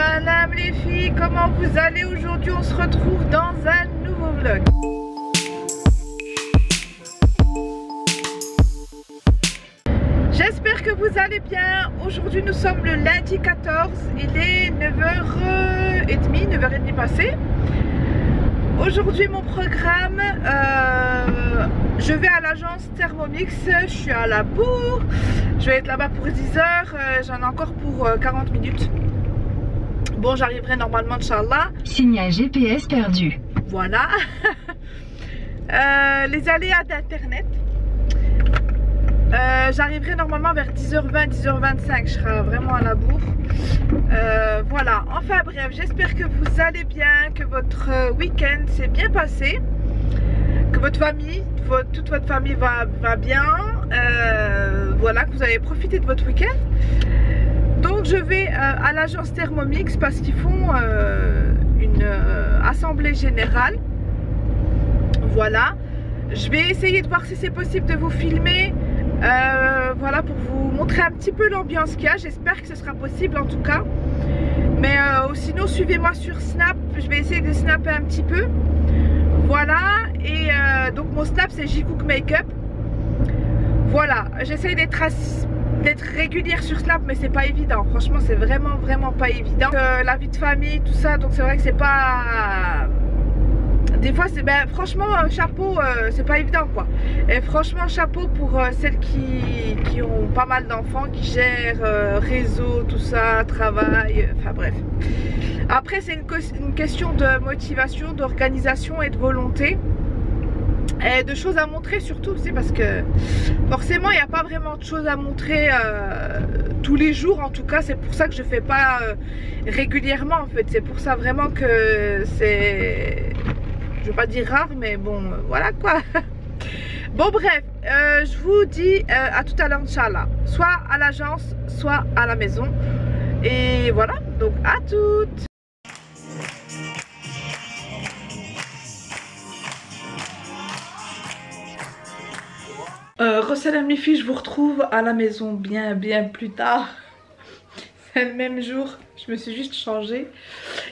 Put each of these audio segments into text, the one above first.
Salam les filles, comment vous allez? Aujourd'hui on se retrouve dans un nouveau vlog. J'espère que vous allez bien. Aujourd'hui nous sommes le lundi 14, il est 9h30, 9h30 passé. Aujourd'hui mon programme, je vais à l'agence Thermomix, je suis à la bourre, je vais être là-bas pour 10h, j'en ai encore pour 40 minutes. Bon, j'arriverai normalement, Inch'Allah. Signal GPS perdu. Voilà. Les aléas d'internet. J'arriverai normalement vers 10h20, 10h25, je serai vraiment à la bourre. Voilà, enfin bref, j'espère que vous allez bien, que votre week-end s'est bien passé, que votre famille, toute votre famille va bien, voilà, que vous avez profité de votre week-end. Donc je vais à l'agence Thermomix parce qu'ils font une assemblée générale. Voilà, je vais essayer de voir si c'est possible de vous filmer. Voilà, pour vous montrer un petit peu l'ambiance qu'il y a. J'espère que ce sera possible en tout cas. Mais sinon suivez-moi sur Snap. Je vais essayer de snapper un petit peu. Voilà. Et donc mon Snap c'est JCook Makeup. Voilà, j'essaye d'être régulière sur Snap, mais c'est pas évident. Franchement c'est vraiment pas évident. La vie de famille, tout ça. Donc c'est vrai que c'est pas... Des fois c'est, ben franchement chapeau, c'est pas évident quoi. Et franchement chapeau pour celles qui ont pas mal d'enfants, qui gèrent réseau, tout ça, travail, enfin bref. Après c'est une question de motivation, d'organisation et de volonté. Et de choses à montrer surtout, c'est parce que forcément il n'y a pas vraiment de choses à montrer tous les jours. En tout cas c'est pour ça que je fais pas régulièrement en fait. C'est pour ça vraiment que c'est... Je veux pas dire rare, mais bon, voilà quoi. Bon bref, je vous dis à tout à l'heure, Inch'Allah. Soit à l'agence, soit à la maison. Et voilà, donc à toutes. Salam les filles, je vous retrouve à la maison bien plus tard. C'est le même jour, je me suis juste changée.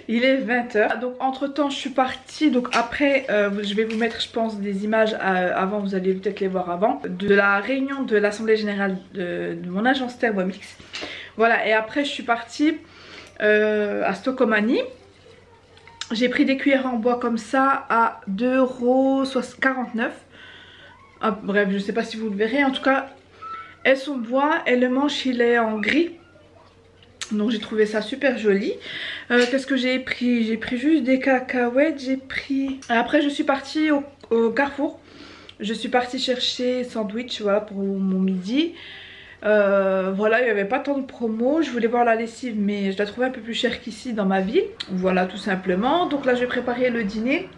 Il est 20h. Donc entre temps je suis partie. Donc après je vais vous mettre je pense des images avant, vous allez peut-être les voir avant, de la réunion de l'assemblée générale de mon agence Thermomix. Voilà, et après je suis partie à Stockomanie. J'ai pris des cuillères en bois comme ça à 2,49 €. Ah, bref, je sais pas si vous le verrez. En tout cas elles sont bois et le manche il est en gris. Donc j'ai trouvé ça super joli. Qu'est-ce que j'ai pris? J'ai pris juste des cacahuètes. J'ai pris... Après je suis partie au Carrefour. Je suis partie chercher sandwich, voilà, pour mon midi. Voilà, il n'y avait pas tant de promos. Je voulais voir la lessive mais je la trouvais un peu plus chère qu'ici dans ma ville. Voilà, tout simplement. Donc là je vais préparer le dîner.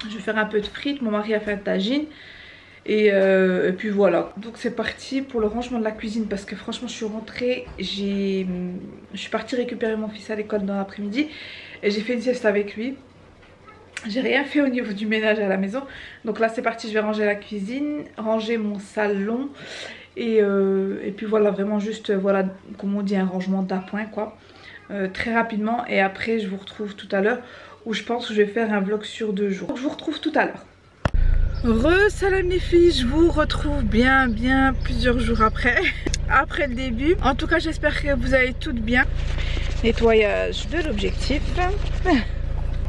Je vais faire un peu de frites. Mon mari a fait un tagine. Et puis voilà, donc c'est parti pour le rangement de la cuisine parce que franchement je suis rentrée, je suis partie récupérer mon fils à l'école dans l'après-midi et j'ai fait une sieste avec lui. J'ai rien fait au niveau du ménage à la maison, donc là c'est parti, je vais ranger la cuisine, ranger mon salon et puis voilà, vraiment juste, voilà, comme on dit, un rangement d'appoint quoi, très rapidement. Et après je vous retrouve tout à l'heure où je pense que je vais faire un vlog sur 2 jours. Donc je vous retrouve tout à l'heure. Salam les filles, je vous retrouve bien plusieurs jours après le début. En tout cas j'espère que vous allez toutes bien. Nettoyage de l'objectif.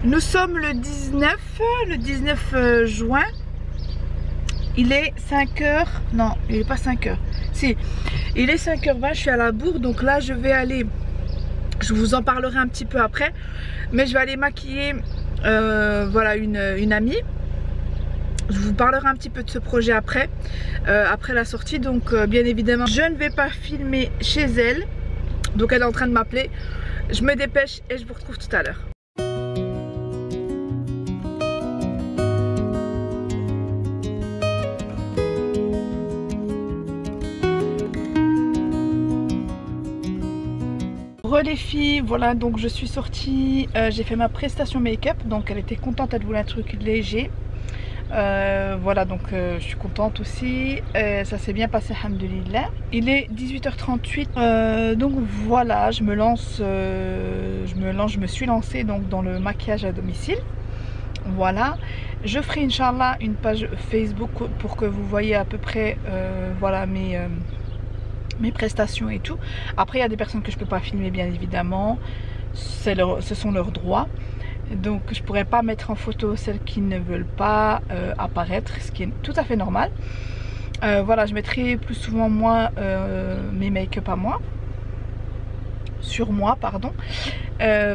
Nous sommes le 19 juin. Il est 5h, non il est pas 5h, si il est 5h20, je suis à la bourre. Donc là je vais aller, je vous en parlerai un petit peu après, mais je vais aller maquiller voilà une amie. Je vous parlerai un petit peu de ce projet après la sortie. Donc bien évidemment je ne vais pas filmer chez elle. Donc elle est en train de m'appeler. Je me dépêche et je vous retrouve tout à l'heure. Les filles, voilà, donc je suis sortie, j'ai fait ma prestation make-up. Donc elle était contente, elle voulait un truc léger. Voilà, donc je suis contente aussi, ça s'est bien passé, alhamdoulilah. Il est 18h38, donc voilà, je me lance je me suis lancée donc dans le maquillage à domicile. Voilà, je ferai Inch'Allah une page Facebook pour que vous voyez à peu près voilà mes prestations et tout. Après il y a des personnes que je peux pas filmer bien évidemment, ce sont leurs droits. Donc je pourrais pas mettre en photo celles qui ne veulent pas apparaître, ce qui est tout à fait normal. Voilà, je mettrai plus souvent moi mes make-up à moi. Sur moi, pardon.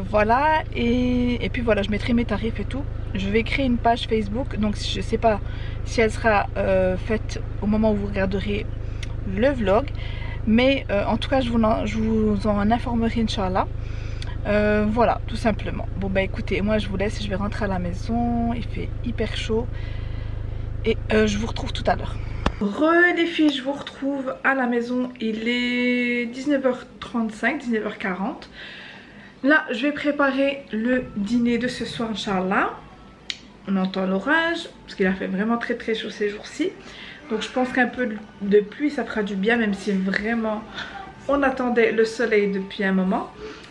Voilà, et puis voilà, je mettrai mes tarifs et tout. Je vais créer une page Facebook, donc je sais pas si elle sera faite au moment où vous regarderez le vlog, mais en tout cas je vous en informerai Inch'Allah. Voilà, tout simplement. Bon bah écoutez, moi je vous laisse, je vais rentrer à la maison, il fait hyper chaud et je vous retrouve tout à l'heure. Les filles, je vous retrouve à la maison, il est 19h35, 19h40. Là je vais préparer le dîner de ce soir Inch'Allah. On entend l'orage parce qu'il a fait vraiment très chaud ces jours-ci, donc je pense qu'un peu de pluie ça fera du bien, même si vraiment on attendait le soleil depuis un moment.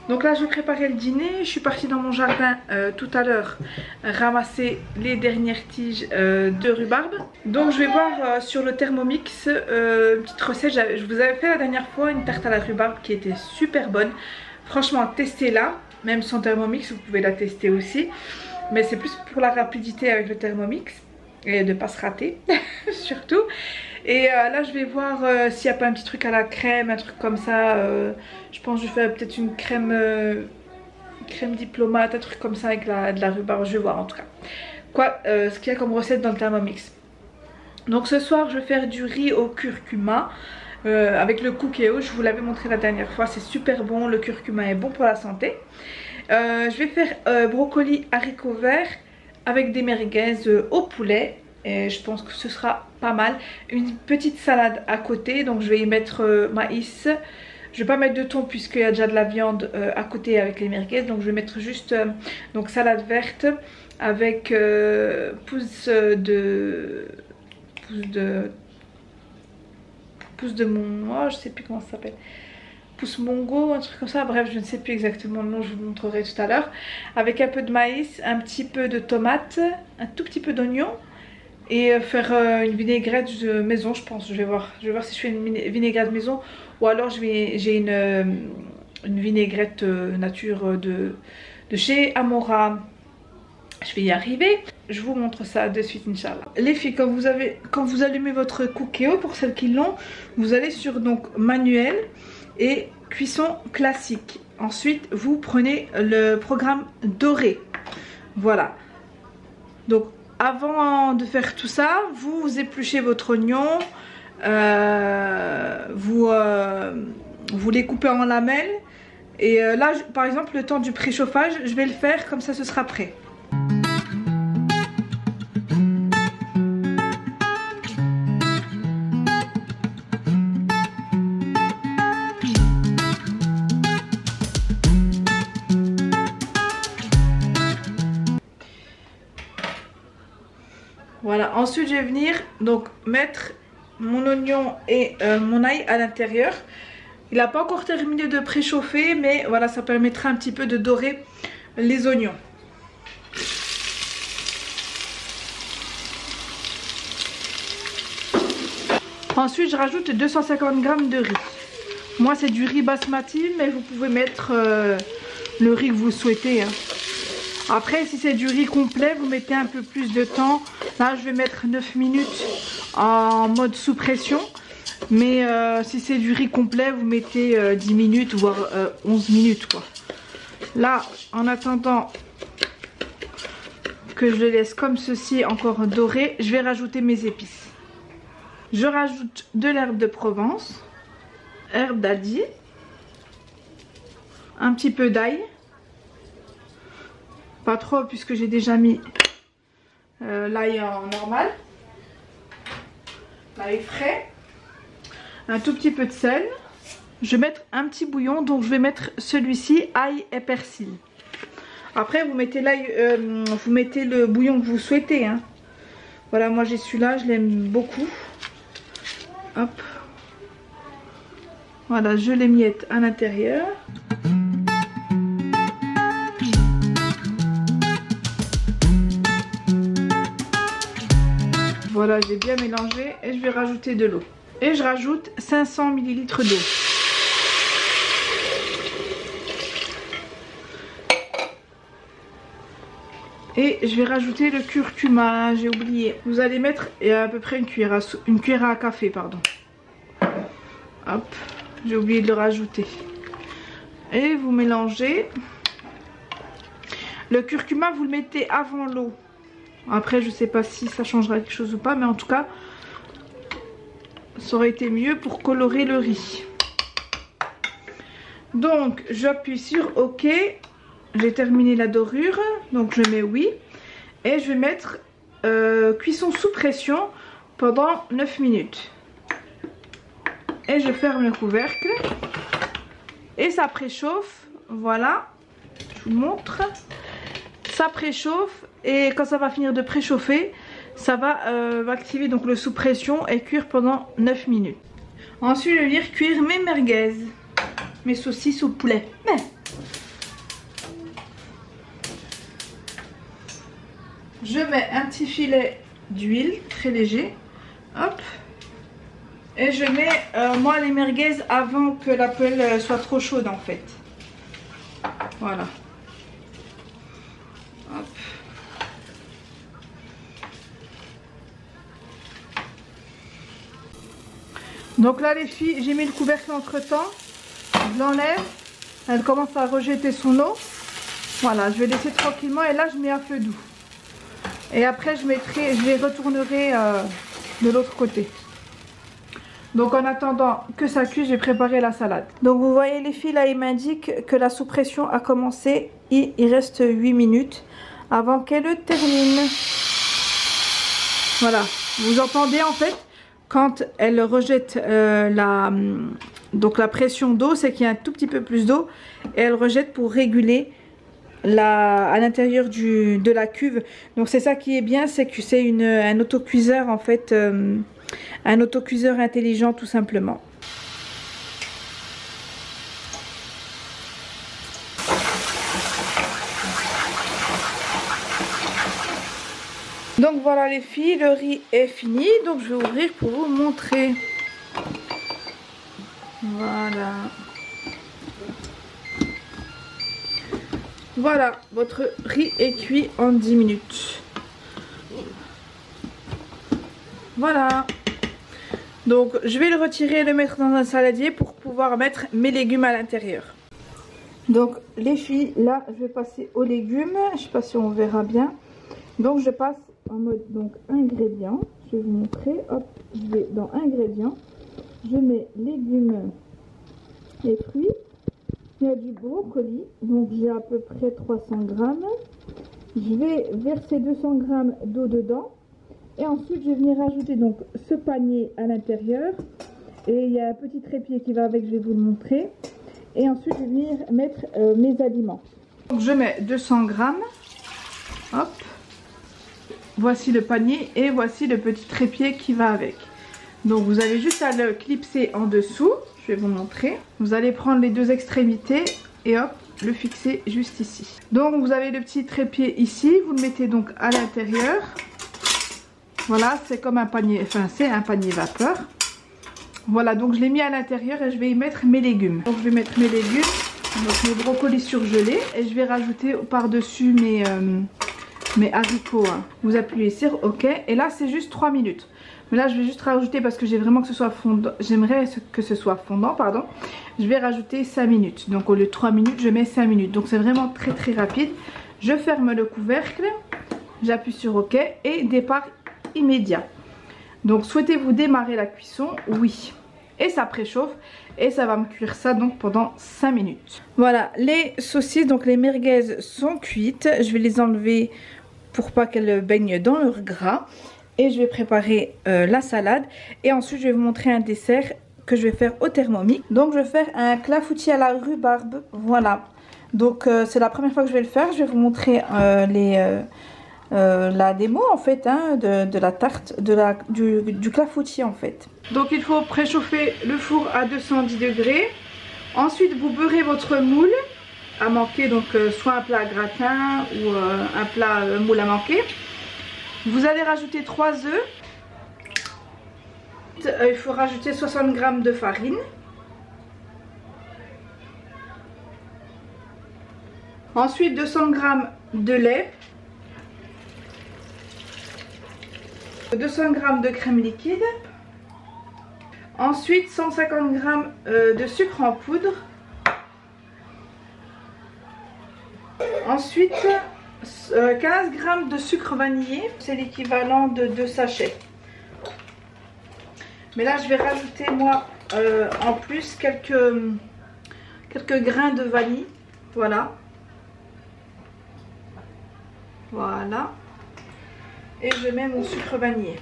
Donc là je vais préparer le dîner. Je suis partie dans mon jardin tout à l'heure ramasser les dernières tiges de rhubarbe. Donc je vais voir sur le Thermomix une petite recette. Je vous avais fait la dernière fois une tarte à la rhubarbe qui était super bonne. Franchement testez-la, même sans Thermomix vous pouvez la tester aussi. Mais c'est plus pour la rapidité avec le Thermomix et de ne pas se rater surtout. Et là je vais voir s'il n'y a pas un petit truc à la crème, un truc comme ça. Je pense que je vais faire peut-être une crème diplomate, un truc comme ça avec de la rhubarbe. Je vais voir en tout cas ce qu'il y a comme recette dans le Thermomix. Donc ce soir je vais faire du riz au curcuma avec le cookéo. Je vous l'avais montré la dernière fois, c'est super bon. Le curcuma est bon pour la santé. Je vais faire brocoli haricots verts avec des merguez au poulet. Et je pense que ce sera pas mal. Une petite salade à côté, donc je vais y mettre maïs. Je vais pas mettre de thon puisqu'il y a déjà de la viande à côté avec les merguez. Donc je vais mettre juste donc salade verte avec pousse de mon... Oh, je sais plus comment ça s'appelle. Pousse mongo, un truc comme ça. Bref, je ne sais plus exactement le nom, je vous le montrerai tout à l'heure. Avec un peu de maïs, un petit peu de tomate, un tout petit peu d'oignon. Et faire une vinaigrette de maison, je pense. Je vais voir si je fais une vinaigrette maison ou alors j'ai une vinaigrette nature de chez Amora. Je vais y arriver. Je vous montre ça de suite Inch'Allah. Les filles, quand vous allumez votre cookéo, pour celles qui l'ont, vous allez sur donc manuel et cuisson classique. Ensuite vous prenez le programme doré. Voilà. Donc avant de faire tout ça, vous épluchez votre oignon, vous les coupez en lamelles. Et là, par exemple, le temps du préchauffage, je vais le faire comme ça, ce sera prêt. Voilà, ensuite je vais venir donc mettre mon oignon et mon ail à l'intérieur. Il n'a pas encore terminé de préchauffer, mais voilà, ça permettra un petit peu de dorer les oignons. Ensuite je rajoute 250 g de riz. Moi c'est du riz basmati, mais vous pouvez mettre le riz que vous souhaitez, hein. Après si c'est du riz complet, vous mettez un peu plus de temps. Là je vais mettre 9 minutes en mode sous pression. Mais si c'est du riz complet, vous mettez 10 minutes voire 11 minutes quoi. Là en attendant que je le laisse comme ceci encore doré, je vais rajouter mes épices. Je rajoute de l'herbe de Provence, herbe d'Aldi, un petit peu d'ail. Pas trop puisque j'ai déjà mis l'ail en normal, l'ail frais, un tout petit peu de sel. Je vais mettre un petit bouillon, donc je vais mettre celui-ci, ail et persil. Après vous mettez l'ail, vous mettez le bouillon que vous souhaitez, hein. Voilà, moi j'ai celui-là, je l'aime beaucoup. Hop, voilà, je les miette à l'intérieur. Voilà, j'ai bien mélangé et je vais rajouter de l'eau. Et je rajoute 500 ml d'eau. Et je vais rajouter le curcuma, j'ai oublié. Vous allez mettre à peu près une cuillère à café, pardon. Hop, j'ai oublié de le rajouter. Et vous mélangez. Le curcuma, vous le mettez avant l'eau. Après, je sais pas si ça changera quelque chose ou pas, mais en tout cas, ça aurait été mieux pour colorer le riz. Donc, j'appuie sur OK. J'ai terminé la dorure, donc je mets oui. Et je vais mettre cuisson sous pression pendant 9 minutes. Et je ferme le couvercle. Et ça préchauffe, voilà. Je vous montre. Ça préchauffe et quand ça va finir de préchauffer, ça va activer donc le sous pression et cuire pendant 9 minutes. Ensuite, je vais venir cuire mes merguez, mes saucisses au poulet. Je mets un petit filet d'huile très léger, hop, et je mets moi les merguez avant que la poêle soit trop chaude en fait. Voilà. Hop. Donc là les filles, j'ai mis le couvercle entre temps, je l'enlève, elle commence à rejeter son eau. Voilà, je vais laisser tranquillement et là je mets à feu doux. Et après je les retournerai de l'autre côté. Donc en attendant que ça cuise, j'ai préparé la salade. Donc vous voyez les filles, là il m'indique que la sous-pression a commencé. Il reste 8 minutes avant qu'elle termine. Voilà, vous entendez en fait quand elle rejette la pression d'eau, c'est qu'il y a un tout petit peu plus d'eau. Et elle rejette pour réguler à l'intérieur de la cuve. Donc c'est ça qui est bien, c'est que c'est un autocuiseur en fait, un autocuiseur intelligent tout simplement. Donc voilà les filles, le riz est fini, donc je vais ouvrir pour vous montrer. Voilà. Voilà, votre riz est cuit en 10 minutes. Voilà. Donc je vais le retirer et le mettre dans un saladier pour pouvoir mettre mes légumes à l'intérieur. Donc les filles, là je vais passer aux légumes. Je ne sais pas si on verra bien. Donc je passe en mode donc ingrédients. Je vais vous montrer. Hop, je vais dans ingrédients. Je mets légumes et fruits. Il y a du brocoli, donc j'ai à peu près 300 grammes. Je vais verser 200 grammes d'eau dedans. Et ensuite, je vais venir rajouter donc ce panier à l'intérieur. Et il y a un petit trépied qui va avec, je vais vous le montrer. Et ensuite, je vais venir mettre mes aliments. Donc, je mets 200 grammes. Hop. Voici le panier et voici le petit trépied qui va avec. Donc, vous avez juste à le clipser en dessous. Je vais vous montrer. Vous allez prendre les deux extrémités et hop, le fixer juste ici. Donc vous avez le petit trépied ici. Vous le mettez donc à l'intérieur. Voilà, c'est comme un panier, enfin c'est un panier vapeur. Voilà, donc je l'ai mis à l'intérieur et je vais y mettre mes légumes. Donc je vais mettre mes légumes, donc mes brocolis surgelés. Et je vais rajouter par-dessus mes haricots. Hein. Vous appuyez sur OK. Et là c'est juste 3 minutes. Mais là je vais juste rajouter parce que j'ai vraiment que ce soit fondant. J'aimerais que ce soit fondant, pardon. Je vais rajouter 5 minutes. Donc au lieu de 3 minutes, je mets 5 minutes. Donc c'est vraiment très très rapide. Je ferme le couvercle. J'appuie sur OK et départ immédiat. Donc souhaitez-vous démarrer la cuisson? Oui. Et ça préchauffe. Et ça va me cuire ça donc pendant 5 minutes. Voilà, les saucisses, donc les merguez sont cuites. Je vais les enlever pour pas qu'elles baignent dans leur gras. Et je vais préparer la salade. Et ensuite je vais vous montrer un dessert que je vais faire au Thermomix. Donc je vais faire un clafoutis à la rhubarbe. Voilà. Donc c'est la première fois que je vais le faire. Je vais vous montrer la démo en fait hein, de la tarte, du clafoutis en fait. Donc il faut préchauffer le four à 210 degrés. Ensuite vous beurrez votre moule à manquer. Donc soit un plat gratin ou un plat moule à manquer. Vous allez rajouter 3 œufs Il faut rajouter 60 g de farine. Ensuite 200 g de lait. 200 g de crème liquide. Ensuite 150 g de sucre en poudre. Ensuite 15 g de sucre vanillé, c'est l'équivalent de 2 sachets. Mais là je vais rajouter moi en plus quelques grains de vanille. Voilà. Voilà. Et je mets mon sucre vanillé.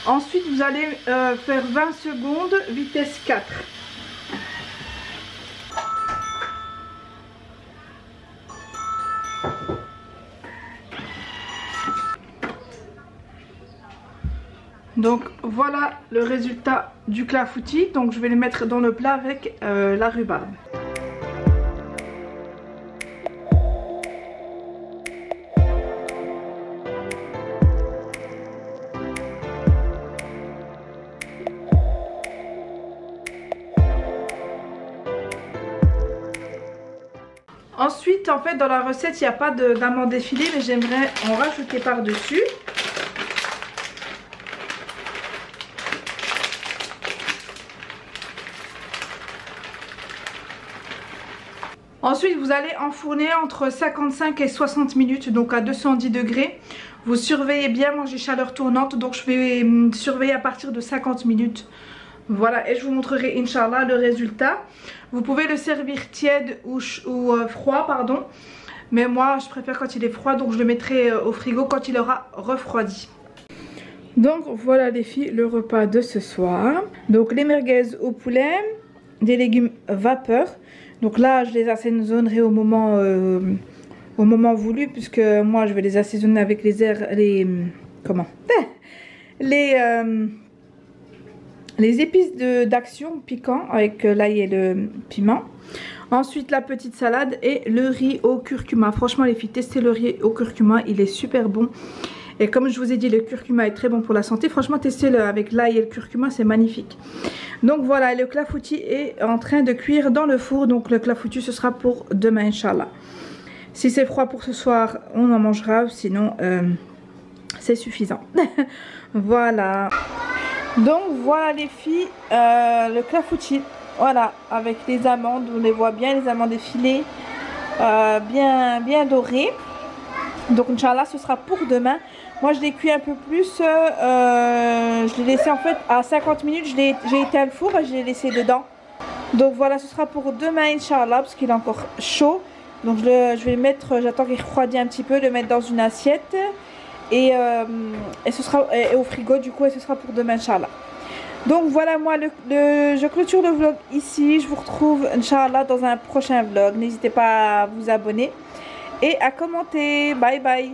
Ensuite vous allez faire 20 secondes vitesse 4. Donc voilà le résultat du clafoutis. Donc je vais les mettre dans le plat avec la rhubarbe. Ensuite en fait dans la recette il n'y a pas d'amandes effilées, mais j'aimerais en rajouter par dessus. Ensuite vous allez enfourner entre 55 et 60 minutes, donc à 210 degrés. Vous surveillez bien, moi j'ai chaleur tournante, donc je vais surveiller à partir de 50 minutes. Voilà, et je vous montrerai Inch'Allah le résultat. Vous pouvez le servir tiède ou froid, pardon. Mais moi je préfère quand il est froid, donc je le mettrai au frigo quand il aura refroidi. Donc voilà les filles, le repas de ce soir. Donc les merguez au poulet, des légumes vapeur. Donc là je les assaisonnerai au moment voulu, puisque moi je vais les assaisonner avec les épices d'action piquant avec l'ail et le piment. Ensuite la petite salade et le riz au curcuma. Franchement les filles, testez le riz au curcuma, il est super bon. Et comme je vous ai dit, le curcuma est très bon pour la santé. Franchement testez-le avec l'ail et le curcuma, c'est magnifique. Donc voilà, le clafoutis est en train de cuire dans le four. Donc le clafoutis ce sera pour demain Inch'Allah. Si c'est froid pour ce soir, on en mangera, sinon c'est suffisant. Voilà. Donc voilà les filles, le clafoutis, voilà, avec les amandes, on les voit bien, les amandes effilées, bien dorées. Donc Inch'Allah ce sera pour demain. Moi je l'ai cuit un peu plus, je l'ai laissé en fait à 50 minutes, j'ai éteint le four et je l'ai laissé dedans. Donc voilà, ce sera pour demain Inch'Allah, parce qu'il est encore chaud. Donc je vais le mettre, j'attends qu'il refroidisse un petit peu, le mettre dans une assiette. Et ce sera au frigo du coup, et ce sera pour demain Inch'Allah. Donc voilà, moi je clôture le vlog ici. Je vous retrouve Inch'Allah dans un prochain vlog. N'hésitez pas à vous abonner et à commenter. Bye bye.